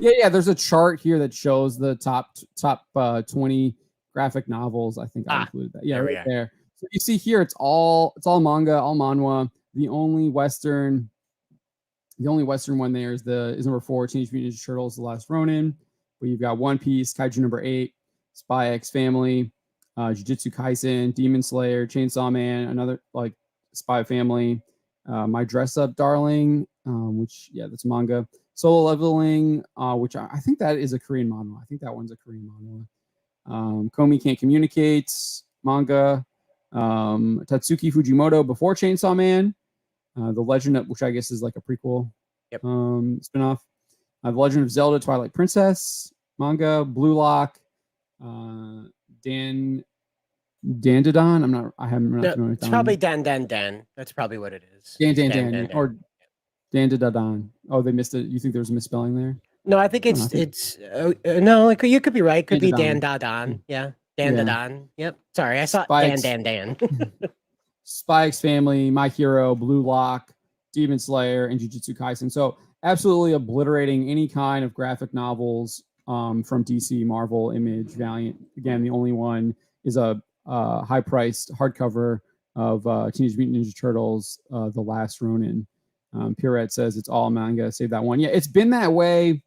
Yeah. There's a chart here that shows the top 20 graphic novels. I think I included that. Yeah, there right there. So you see here, it's all manga, all manhwa. The only Western one there is number 4, Teenage Mutant Ninja Turtles: The Last Ronin. But you've got One Piece, Kaiju number 8, Spy X Family, Jujutsu Kaisen, Demon Slayer, Chainsaw Man, another like Spy Family, My Dress Up Darling, which that's manga. Solo Leveling, which I think that is a Korean manhwa. I think that one's a Korean manhwa. Komi Can't Communicate, manga. Tatsuki Fujimoto Before Chainsaw Man. The Legend of, which I guess is like a prequel spinoff. The Legend of Zelda Twilight Princess, manga. Blue Lock, Dandadon. I haven't. No, it's probably Dan. That's probably what it is. Dan. Or Dandadon. Oh, they missed it. You think there's a misspelling there? No, I think no. You could be right. Could be Dan Dadan. Yeah, Dan Dadan. Yep. Sorry, I saw Dan. Spy X Family, My Hero, Blue Lock, Demon Slayer, and Jujutsu Kaisen. So absolutely obliterating any kind of graphic novels from DC, Marvel, Image, Valiant. Again, the only one is a high-priced hardcover of Teenage Mutant Ninja Turtles: The Last Ronin. Pierrette says it's all manga. Save that one. Yeah, it's been that way.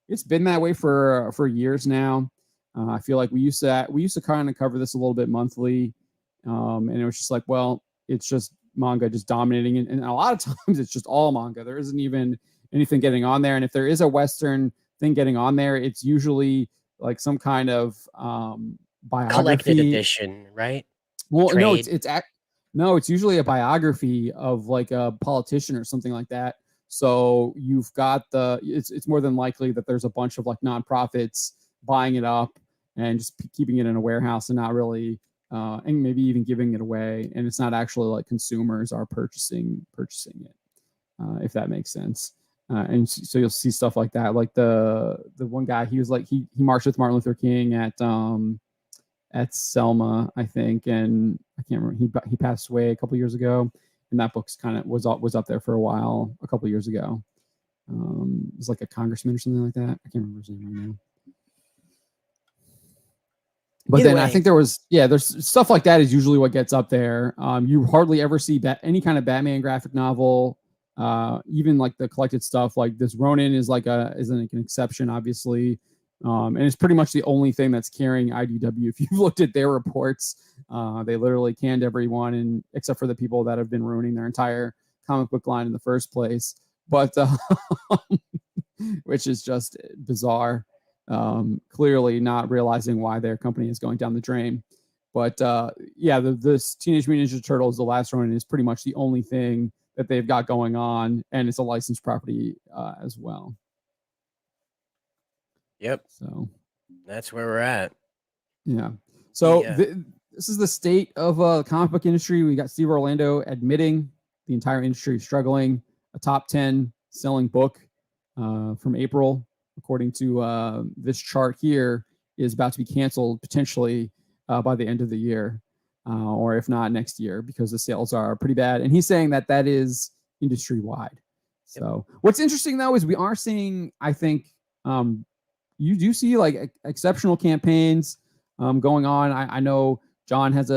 It's been that way for years now. I feel like we used to kind of cover this a little bit monthly, and it was just like, well, it's just manga just dominating, and a lot of times it's just all manga. There isn't even anything getting on there, and if there is a Western thing getting on there, it's usually like some kind of biography, collected edition, right? Well, Trade. No, it's usually a biography of like a politician or something like that. So you've got it's more than likely that there's a bunch of like nonprofits buying it up and just keeping it in a warehouse and not really and maybe even giving it away, and it's not actually like consumers are purchasing it, if that makes sense. And so you'll see stuff like that. Like the one guy, he was like he marched with Martin Luther King at Selma, I think, and I can't remember. He passed away a couple years ago, and that book's kind of was up there for a while a couple years ago. It was like a congressman or something like that. I can't remember his name right now. But either then way, I think there's stuff like that is usually what gets up there. You hardly ever see any kind of Batman graphic novel, even like the collected stuff. Like this Ronin is like an exception, obviously, and it's pretty much the only thing that's carrying IDW. If you've looked at their reports, they literally canned everyone, and except for the people that have been ruining their entire comic book line in the first place. But which is just bizarre. Clearly not realizing why their company is going down the drain. But this Teenage Mutant Ninja Turtles: The Last Ronin is pretty much the only thing that they've got going on, and it's a licensed property as well. Yep. So that's where we're at. Yeah. So this is the state of the comic book industry. We got Steve Orlando admitting the entire industry is struggling. A top 10 selling book from April, according to this chart here, is about to be canceled potentially by the end of the year, or if not next year, because the sales are pretty bad. And he's saying that is industry wide. So what's interesting though is we are seeing, I think, you do see like exceptional campaigns going on. I know John has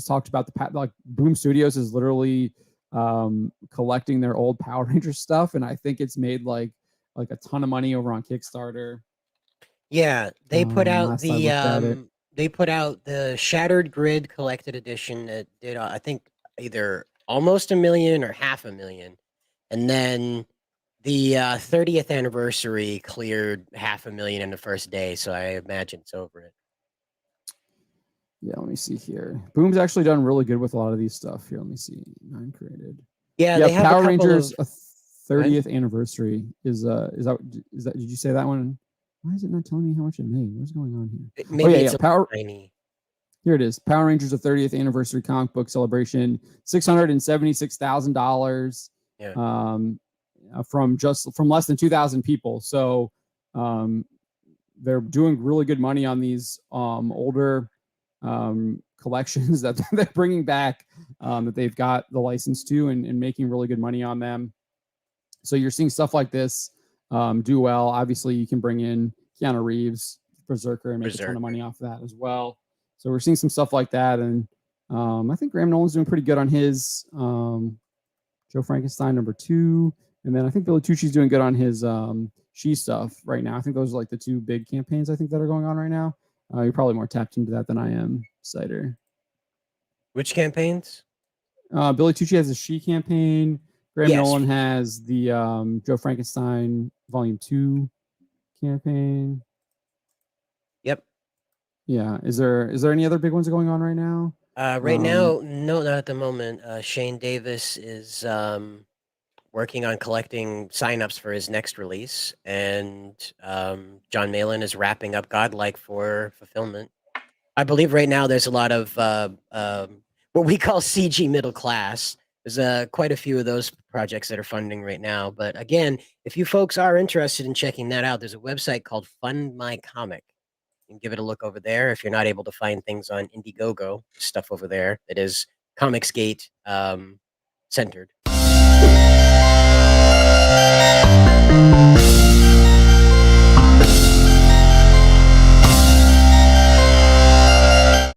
talked about like Boom Studios is literally collecting their old Power Rangers stuff, and I think it's made like a ton of money over on Kickstarter. Yeah, they put out the Shattered Grid collected edition that did I think either almost $1 million or $500,000, and then the 30th anniversary cleared $500,000 in the first day. So I imagine it's over it. Yeah, let me see here. Boom's actually done really good with a lot of these stuff. Here, let me see. 9 created. Yeah, they have Power Rangers 30th anniversary is that did you say that one? Why is it not telling me how much it made? What's going on here? Maybe it's tiny. Here it is. Power Rangers, a 30th anniversary comic book celebration, $676,000. Yeah. From less than 2,000 people. So they're doing really good money on these older collections that they're bringing back, that they've got the license to, and making really good money on them. So you're seeing stuff like this do well. Obviously, you can bring in Keanu Reeves, Berserker, and make a ton of money Berserker. off of that as well. So we're seeing some stuff like that, and I think Graham Nolan's doing pretty good on his Joe Frankenstein #2, and then I think Billy Tucci's doing good on his She stuff right now. I think those are like the two big campaigns I think that are going on right now. You're probably more tapped into that than I am, Cider. Which campaigns? Billy Tucci has a She campaign. Graham Yes. Nolan has the Joe Frankenstein Volume 2 campaign. Yep. Yeah. Is there any other big ones going on right now? Right now, no, not at the moment. Shane Davis is working on collecting signups for his next release, and John Malin is wrapping up Godlike for fulfillment. I believe right now there's a lot of what we call CG middle class. There's quite a few of those projects that are funding right now. But again, if you folks are interested in checking that out, there's a website called Fund My Comic. You can give it a look over there. If you're not able to find things on Indiegogo, stuff over there that is Comicsgate centered.